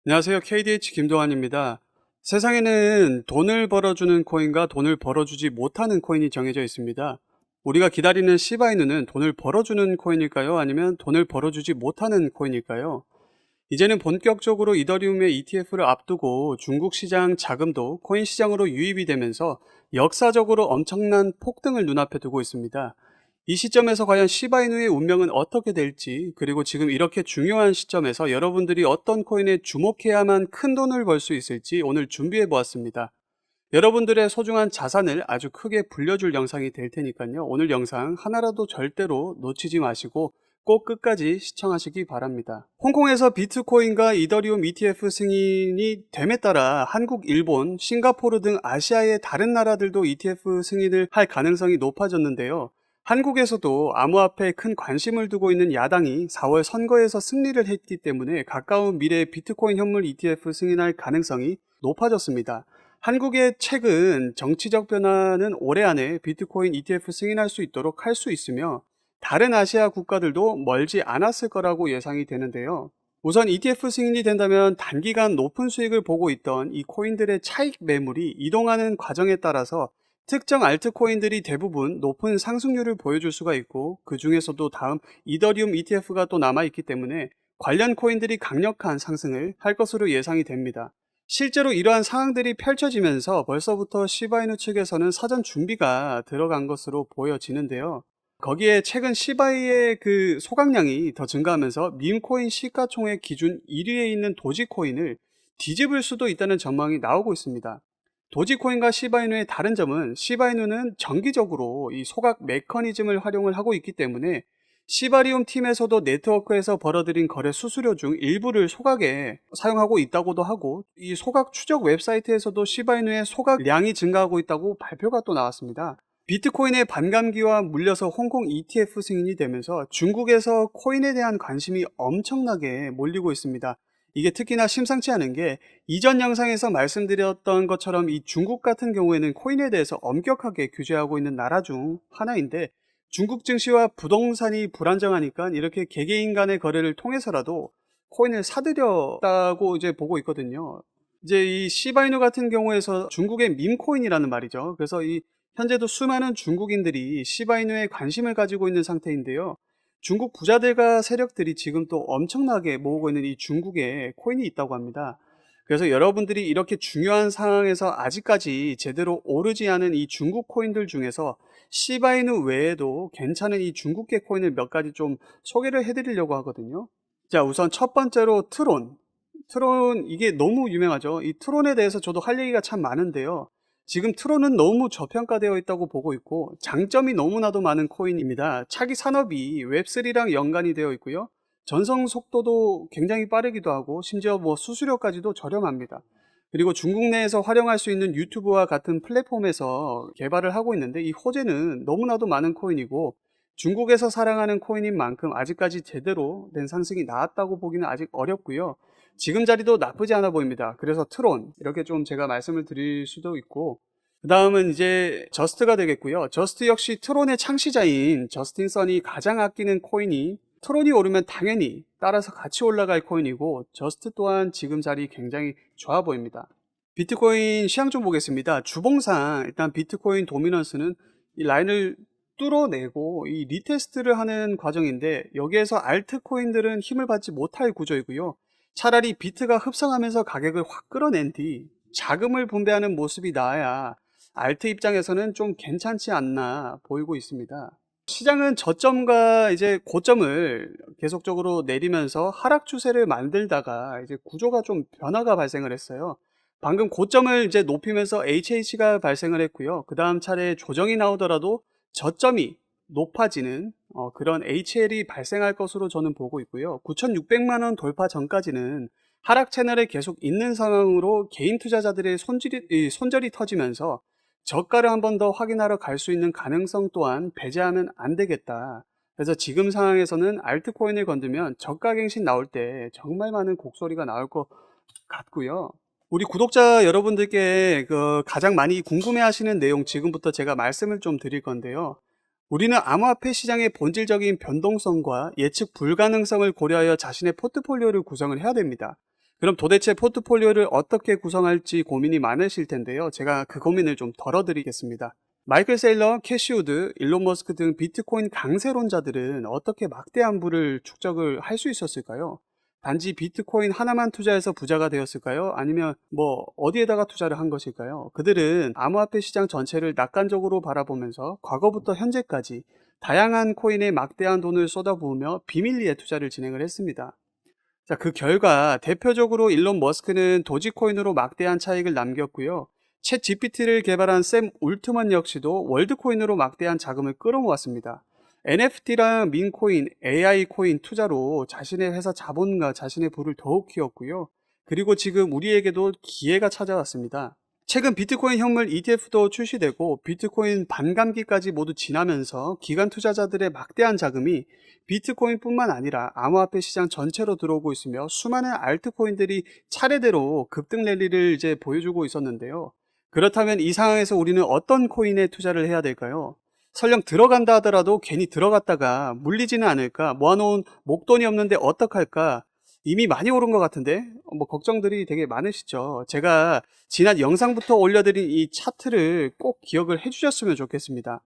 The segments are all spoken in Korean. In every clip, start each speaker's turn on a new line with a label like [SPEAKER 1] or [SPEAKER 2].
[SPEAKER 1] 안녕하세요. KDH 김도환입니다. 세상에는 돈을 벌어주는 코인과 돈을 벌어주지 못하는 코인이 정해져 있습니다. 우리가 기다리는 시바이누는 돈을 벌어주는 코인일까요? 아니면 돈을 벌어주지 못하는 코인일까요? 이제는 본격적으로 이더리움의 ETF를 앞두고 중국 시장 자금도 코인 시장으로 유입이 되면서 역사적으로 엄청난 폭등을 눈앞에 두고 있습니다. 이 시점에서 과연 시바이누의 운명은 어떻게 될지, 그리고 지금 이렇게 중요한 시점에서 여러분들이 어떤 코인에 주목해야만 큰 돈을 벌 수 있을지 오늘 준비해 보았습니다. 여러분들의 소중한 자산을 아주 크게 불려줄 영상이 될 테니까요. 오늘 영상 하나라도 절대로 놓치지 마시고 꼭 끝까지 시청하시기 바랍니다. 홍콩에서 비트코인과 이더리움 ETF 승인이 됨에 따라 한국, 일본, 싱가포르 등 아시아의 다른 나라들도 ETF 승인을 할 가능성이 높아졌는데요. 한국에서도 암호화폐에 큰 관심을 두고 있는 야당이 4월 선거에서 승리를 했기 때문에 가까운 미래에 비트코인 현물 ETF 승인할 가능성이 높아졌습니다. 한국의 최근 정치적 변화는 올해 안에 비트코인 ETF 승인할 수 있도록 할 수 있으며 다른 아시아 국가들도 멀지 않았을 거라고 예상이 되는데요. 우선 ETF 승인이 된다면 단기간 높은 수익을 보고 있던 이 코인들의 차익 매물이 이동하는 과정에 따라서 특정 알트코인들이 대부분 높은 상승률을 보여줄 수가 있고, 그 중에서도 다음 이더리움 ETF가 또 남아있기 때문에 관련 코인들이 강력한 상승을 할 것으로 예상이 됩니다. 실제로 이러한 상황들이 펼쳐지면서 벌써부터 시바이누 측에서는 사전 준비가 들어간 것으로 보여지는데요. 거기에 최근 시바이의 그 소각량이 더 증가하면서 밈코인 시가총액 기준 1위에 있는 도지코인을 뒤집을 수도 있다는 전망이 나오고 있습니다. 도지코인과 시바이누의 다른 점은 시바이누는 정기적으로 이 소각 메커니즘을 활용을 하고 있기 때문에 시바리움 팀에서도 네트워크에서 벌어들인 거래 수수료 중 일부를 소각에 사용하고 있다고도 하고, 이 소각 추적 웹사이트에서도 시바이누의 소각량이 증가하고 있다고 발표가 또 나왔습니다. 비트코인의 반감기와 물려서 홍콩 ETF 승인이 되면서 중국에서 코인에 대한 관심이 엄청나게 몰리고 있습니다. 이게 특히나 심상치 않은 게, 이전 영상에서 말씀드렸던 것처럼 이 중국 같은 경우에는 코인에 대해서 엄격하게 규제하고 있는 나라 중 하나인데, 중국 증시와 부동산이 불안정하니까 이렇게 개개인 간의 거래를 통해서라도 코인을 사들였다고 이제 보고 있거든요. 이제 이 시바이누 같은 경우에서 중국의 밈코인이라는 말이죠. 그래서 이 현재도 수많은 중국인들이 시바이누에 관심을 가지고 있는 상태인데요. 중국 부자들과 세력들이 지금 또 엄청나게 모으고 있는 이 중국에 코인이 있다고 합니다. 그래서 여러분들이 이렇게 중요한 상황에서 아직까지 제대로 오르지 않은 이 중국 코인들 중에서 시바이누 외에도 괜찮은 이 중국계 코인을 몇 가지 좀 소개를 해드리려고 하거든요. 자, 우선 첫 번째로 트론. 트론, 이게 너무 유명하죠. 이 트론에 대해서 저도 할 얘기가 참 많은데요. 지금 트론은 너무 저평가되어 있다고 보고 있고, 장점이 너무나도 많은 코인입니다. 차기 산업이 웹3랑 연관이 되어 있고요. 전송 속도도 굉장히 빠르기도 하고, 심지어 뭐 수수료까지도 저렴합니다. 그리고 중국 내에서 활용할 수 있는 유튜브와 같은 플랫폼에서 개발을 하고 있는데, 이 호재는 너무나도 많은 코인이고, 중국에서 사랑하는 코인인 만큼 아직까지 제대로 된 상승이 나왔다고 보기는 아직 어렵고요. 지금 자리도 나쁘지 않아 보입니다. 그래서 트론, 이렇게 좀 제가 말씀을 드릴 수도 있고, 그 다음은 이제 저스트가 되겠고요. 저스트 역시 트론의 창시자인 저스틴 선이 가장 아끼는 코인이, 트론이 오르면 당연히 따라서 같이 올라갈 코인이고, 저스트 또한 지금 자리 굉장히 좋아 보입니다. 비트코인 시향 좀 보겠습니다. 주봉상 일단 비트코인 도미넌스는 이 라인을 뚫어내고 이 리테스트를 하는 과정인데, 여기에서 알트코인들은 힘을 받지 못할 구조이고요. 차라리 비트가 흡성하면서 가격을 확 끌어낸 뒤 자금을 분배하는 모습이 나와야 알트 입장에서는 좀 괜찮지 않나 보이고 있습니다. 시장은 저점과 이제 고점을 계속적으로 내리면서 하락 추세를 만들다가 이제 구조가 좀 변화가 발생을 했어요. 방금 고점을 이제 높이면서 HH가 발생을 했고요. 그 다음 차례 조정이 나오더라도 저점이 높아지는 그런 HL이 발생할 것으로 저는 보고 있고요. 9,600만 원 돌파 전까지는 하락 채널에 계속 있는 상황으로 개인 투자자들의 손절이 터지면서 저가를 한 번 더 확인하러 갈 수 있는 가능성 또한 배제하면 안 되겠다. 그래서 지금 상황에서는 알트코인을 건드면 저가 갱신 나올 때 정말 많은 곡소리가 나올 것 같고요. 우리 구독자 여러분들께 가장 많이 궁금해 하시는 내용 지금부터 제가 말씀을 좀 드릴 건데요. 우리는 암호화폐 시장의 본질적인 변동성과 예측 불가능성을 고려하여 자신의 포트폴리오를 구성을 해야 됩니다. 그럼 도대체 포트폴리오를 어떻게 구성할지 고민이 많으실 텐데요. 제가 그 고민을 좀 덜어드리겠습니다. 마이클 세일러, 캐시 우드, 일론 머스크 등 비트코인 강세론자들은 어떻게 막대한 부를 축적을 할 수 있었을까요? 단지 비트코인 하나만 투자해서 부자가 되었을까요? 아니면 뭐 어디에다가 투자를 한 것일까요? 그들은 암호화폐 시장 전체를 낙관적으로 바라보면서 과거부터 현재까지 다양한 코인에 막대한 돈을 쏟아부으며 비밀리에 투자를 진행을 했습니다. 자, 그 결과 대표적으로 일론 머스크는 도지코인으로 막대한 차익을 남겼고요. 챗 GPT를 개발한 샘 울트먼 역시도 월드코인으로 막대한 자금을 끌어모았습니다. NFT랑 민코인, AI 코인 투자로 자신의 회사 자본과 자신의 부를 더욱 키웠고요. 그리고 지금 우리에게도 기회가 찾아왔습니다. 최근 비트코인 현물 ETF도 출시되고 비트코인 반감기까지 모두 지나면서 기관 투자자들의 막대한 자금이 비트코인뿐만 아니라 암호화폐 시장 전체로 들어오고 있으며 수많은 알트코인들이 차례대로 급등 랠리를 이제 보여주고 있었는데요. 그렇다면 이 상황에서 우리는 어떤 코인에 투자를 해야 될까요? 설령 들어간다 하더라도 괜히 들어갔다가 물리지는 않을까? 모아놓은 목돈이 없는데 어떡할까? 이미 많이 오른 것 같은데 뭐 걱정들이 되게 많으시죠. 제가 지난 영상부터 올려드린 이 차트를 꼭 기억을 해주셨으면 좋겠습니다.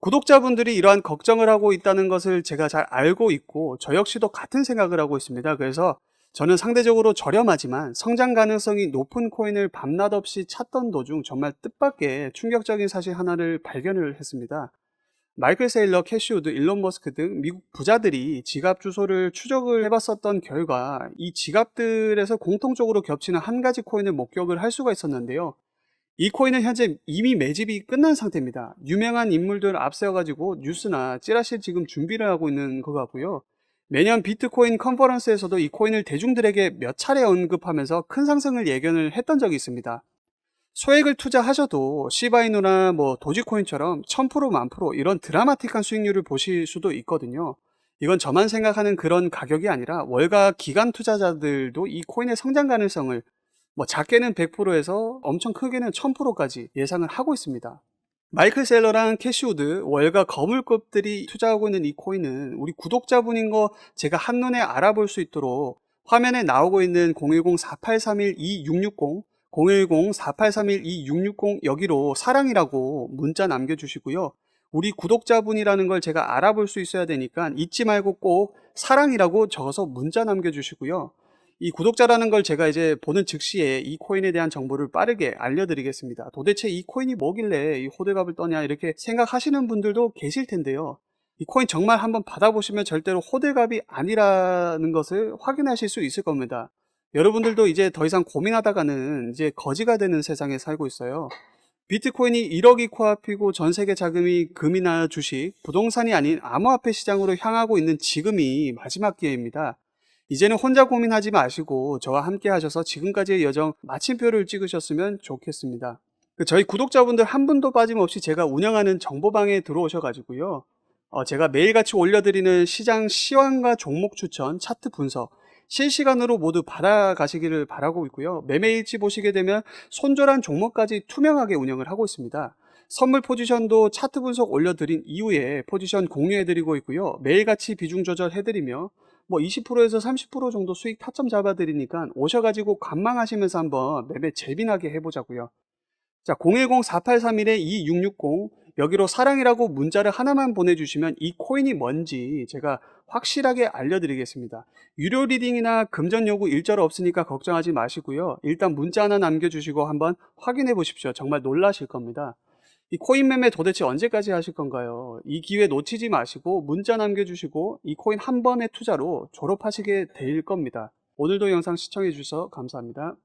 [SPEAKER 1] 구독자분들이 이러한 걱정을 하고 있다는 것을 제가 잘 알고 있고 저 역시도 같은 생각을 하고 있습니다. 그래서 저는 상대적으로 저렴하지만 성장 가능성이 높은 코인을 밤낮 없이 찾던 도중 정말 뜻밖의 충격적인 사실 하나를 발견을 했습니다. 마이클 세일러, 캐시 우드, 일론 머스크 등 미국 부자들이 지갑 주소를 추적을 해봤었던 결과 이 지갑들에서 공통적으로 겹치는 한 가지 코인을 목격을 할 수가 있었는데요. 이 코인은 현재 이미 매집이 끝난 상태입니다. 유명한 인물들 앞세워가지고 뉴스나 찌라시 지금 준비를 하고 있는 것 같고요. 매년 비트코인 컨퍼런스에서도 이 코인을 대중들에게 몇 차례 언급하면서 큰 상승을 예견을 했던 적이 있습니다. 소액을 투자하셔도 시바이누나 뭐 도지코인처럼 1000% 만프로 이런 드라마틱한 수익률을 보실 수도 있거든요. 이건 저만 생각하는 그런 가격이 아니라 월가 기관 투자자들도 이 코인의 성장 가능성을 뭐 작게는 100%에서 엄청 크게는 1000%까지 예상을 하고 있습니다. 마이클 셀러랑 캐시우드 월가 거물급들이 투자하고 있는 이 코인은 우리 구독자분인 거 제가 한눈에 알아볼 수 있도록 화면에 나오고 있는 010-4831-2660 010-4831-2660 여기로 사랑이라고 문자 남겨주시고요. 우리 구독자분이라는 걸 제가 알아볼 수 있어야 되니까 잊지 말고 꼭 사랑이라고 적어서 문자 남겨주시고요. 이 구독자라는 걸 제가 이제 보는 즉시에 이 코인에 대한 정보를 빠르게 알려드리겠습니다. 도대체 이 코인이 뭐길래 이 호들갑을 떠냐 이렇게 생각하시는 분들도 계실 텐데요. 이 코인 정말 한번 받아보시면 절대로 호들갑이 아니라는 것을 확인하실 수 있을 겁니다. 여러분들도 이제 더 이상 고민하다가는 이제 거지가 되는 세상에 살고 있어요. 비트코인이 1억이 코앞이고 전 세계 자금이 금이나 주식, 부동산이 아닌 암호화폐 시장으로 향하고 있는 지금이 마지막 기회입니다. 이제는 혼자 고민하지 마시고 저와 함께 하셔서 지금까지의 여정 마침표를 찍으셨으면 좋겠습니다. 저희 구독자분들 한 분도 빠짐없이 제가 운영하는 정보방에 들어오셔가지고요. 제가 매일같이 올려드리는 시장 시황과 종목 추천, 차트 분석 실시간으로 모두 받아가시기를 바라고 있고요. 매매일치 보시게 되면 손절한 종목까지 투명하게 운영을 하고 있습니다. 선물 포지션도 차트 분석 올려드린 이후에 포지션 공유해드리고 있고요. 매일같이 비중 조절해드리며 뭐 20%에서 30% 정도 수익 타점 잡아드리니까 오셔가지고 관망하시면서 한번 매매 재미나게 해보자고요. 자, 010-4831-2660 여기로 사랑이라고 문자를 하나만 보내주시면 이 코인이 뭔지 제가 확실하게 알려드리겠습니다. 유료 리딩이나 금전 요구 일절 없으니까 걱정하지 마시고요. 일단 문자 하나 남겨주시고 한번 확인해 보십시오. 정말 놀라실 겁니다. 이 코인 매매 도대체 언제까지 하실 건가요? 이 기회 놓치지 마시고 문자 남겨주시고 이 코인 한 번의 투자로 졸업하시게 될 겁니다. 오늘도 영상 시청해 주셔서 감사합니다.